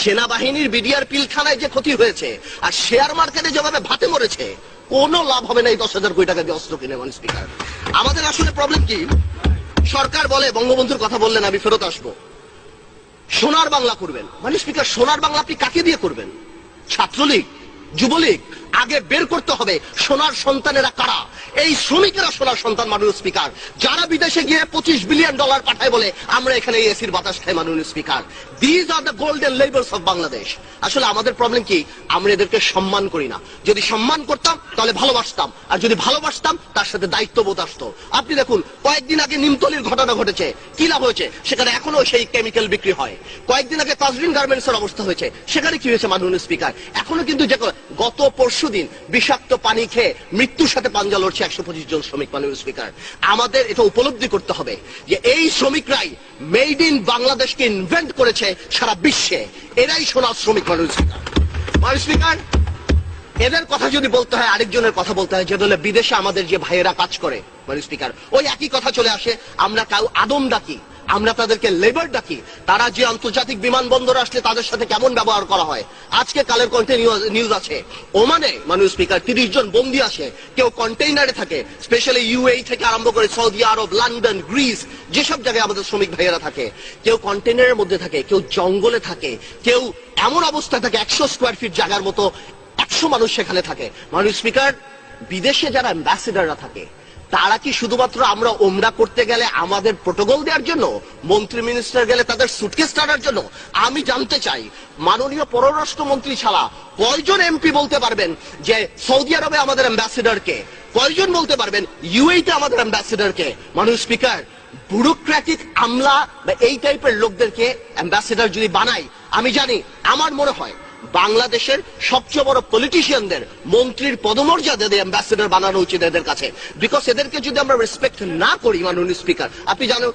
সেনাবাহিনীর বিডিআর পিলখানায় যে ক্ষতি হয়েছে আর শেয়ার মার্কেটে যেভাবে ভাতে মরেছে, কোনো লাভ হবে না এই 10,000 কোটি টাকা দিয়ে অস্ত্র কিনে। মানে স্পিকার, আমাদের আসলে প্রবলেম কি? সরকার বলে, বঙ্গবন্ধুর কথা বললেন, আমি ফেরত আসবো, সোনার বাংলা করবেন। মানে স্পিকার, সোনার বাংলা আপনি কাকে দিয়ে করবেন? ছাত্রলীগ, যুবলীগ? আগে বের করতে হবে সোনার সন্তানেরা কারা। এই শ্রমিকেরা সোনার সন্তান। মাননীয় স্পিকার, যারা বিদেশে গিয়ে $25 বিলিয়ন পাঠায় বলে আমরা এখানে এসির বাতাস খাই। মাননীয় speaker, these are the golden labours of Bangladesh. আসলে আমাদের প্রবলেম কি? আমরা এদেরকে সম্মান করি না। যদি সম্মান করতাম তাহলে ভালোবাসতাম, আর যদি ভালোবাসতাম তার সাথে দায়িত্ববোধ আসতো। আপনি দেখুন, কয়েকদিন আগে নিমতলির ঘটনা ঘটেছে, কি লাভ হয়েছে? সেখানে এখনো সেই কেমিক্যাল বিক্রি হয়। কয়েকদিন আগে তাজরিন গার্মেন্টস এর অবস্থা হয়েছে, সেখানে কি হয়েছে? মাননীয় স্পিকার, এখনো কিন্তু গত পরশুদিন বিষাক্ত পানি খেয়ে মৃত্যুর সাথে পাঞ্জা লড়ছে 125 জন শ্রমিক। মাননীয় স্পিকার, আমাদের এটা উপলব্ধি করতে হবে যে এই শ্রমিকরাই মেড ইন বাংলাদেশকে ইনভেন্ট করেছে সারা বিশ্বে। এরাই সোনার শ্রমিক। মাননীয় স্পিকার, এদের কথা যদি বলতে হয়, আরেকজনের কথা বলতে হয়, যে দলে বিদেশে আমাদের যে ভাইয়েরা কাজ করে। মাননীয় স্পিকার, ওই একই কথা চলে আসে। আমরা কাউ আদম ডাকি, আমরা তাদেরকে লেবার ডাকি। তারা যে আন্তর্জাতিক বিমানবন্দরে আসলে তাদের সাথে কেমন ব্যবহার করা হয়। আজকে কালের কণ্ঠে নিউজ আছে, ওমানে মাননীয় স্পিকার 30 জন বন্দী আসে। কেউ কন্টেইনারে থাকে, স্পেশালি ইউএই থেকে আরম্ভ করে সৌদি আরব, লন্ডন, গ্রিস, যেসব জায়গায় আমাদের শ্রমিক ভাইয়েরা থাকে। কেউ কন্টেইনারের মধ্যে থাকে, কেউ জঙ্গলে থাকে, কেউ এমন অবস্থায় থাকে 100 স্কোয়ার ফিট জায়গার মতো 100 মানুষ সেখানে থাকে। মাননীয় স্পিকার, বিদেশে যারা অ্যাম্বাসেডাররা থাকে তারা কি শুধুমাত্র আমরা ওমরা করতে গেলে আমাদের প্রোটোকল দেওয়ার জন্য, মন্ত্রী মিনিস্টার গেলে তাদের সুটকেস টানার জন্য? আমি জানতে চাই, মাননীয় পররাষ্ট্রমন্ত্রী ছাড়া কয়জন এমপি বলতে পারবেন যে সৌদি আরবে আমাদের অ্যাম্বাসেডারকে? কয়জন বলতে পারবেন ইউএইতে আমাদের অ্যাম্বাসেডারকে? মাননীয় স্পিকার, ব্যুরোক্রেটিক আমলা বা এই টাইপের লোকদেরকে অ্যাম্বাসেডার যদি বানাই, আমি জানি, আমার মনে হয় বাংলাদেশের সবচেয়ে বড় পলিটিশিয়ানদের মন্ত্রীর পদমর্যাদা দিয়ে অ্যাম্বাসেডর বানানো উচিত এদের কাছে। বিকজ এদেরকে যদি আমরা রেসপেক্ট না করি, মাননীয় স্পিকার, আপনি জানেন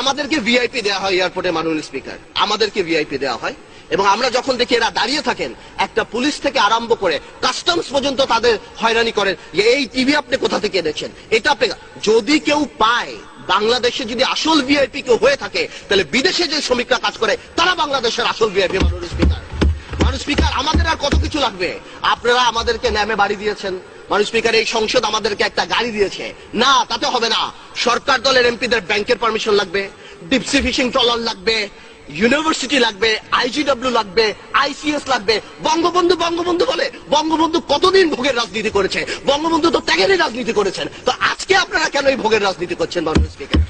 আমাদেরকে ভিআইপি দেওয়া হয় এয়ারপোর্টে। মাননীয় স্পিকার, আমাদেরকে ভিআইপি দেওয়া হয়, এবং আমরা যখন দেখি এরা দাঁড়িয়ে থাকেন, একটা পুলিশ থেকে আরম্ভ করে কাস্টমস পর্যন্ত তাদের হয়রানি করেন যে এই টিভি আপনি কোথা থেকে এনেছেন, এটা আপনি। যদি কেউ পায়, বাংলাদেশে যদি আসল ভিআইপি কেউ হয়ে থাকে, তাহলে বিদেশে যে শ্রমিকরা কাজ করে তারা বাংলাদেশের আসল ভিআইপি। মাননীয় স্পিকার, স্পিকার, আমাদের আর কত কিছু লাগবে? আপনারা আমাদেরকে ন্যামে বাড়ি দিয়েছেন। মাননীয় স্পিকার, এই সংসদ আমাদেরকে একটা গাড়ি দিয়েছে না, তাতে হবে না। সরকার দলের এমপিদের ব্যাংকের পারমিশন লাগবে, ডিপসি ফিশিং ট্রলার লাগবে, ইউনিভার্সিটি লাগবে, আইজিডব্লিউ লাগবে, আইসিএস লাগবে। বঙ্গবন্ধু বঙ্গবন্ধু বলে, বঙ্গবন্ধু কতদিন ভোগের রাজনীতি করেছে? বঙ্গবন্ধু তো ত্যাগেরই রাজনীতি করেছেন। তো আজকে আপনারা কেন এই ভোগের রাজনীতি করছেন? মাননীয় স্পিকার,